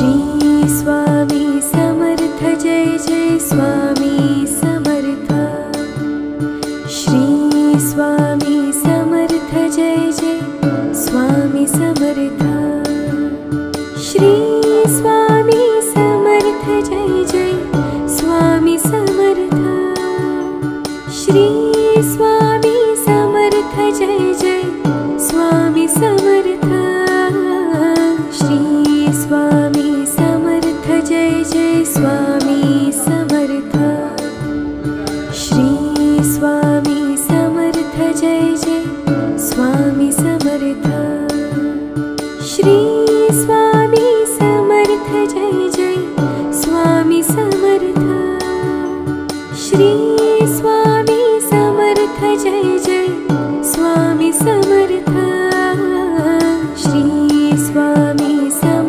Shri Swami Samarth Jai Jai Swami Samarth. Shri Swami Samarth Jai Jai Swami Samarth. Shri Swami Samarth Jai Jai Swami Samarth. Shri Swami Samarth Jai Jai Swami Samarth. Shri Swami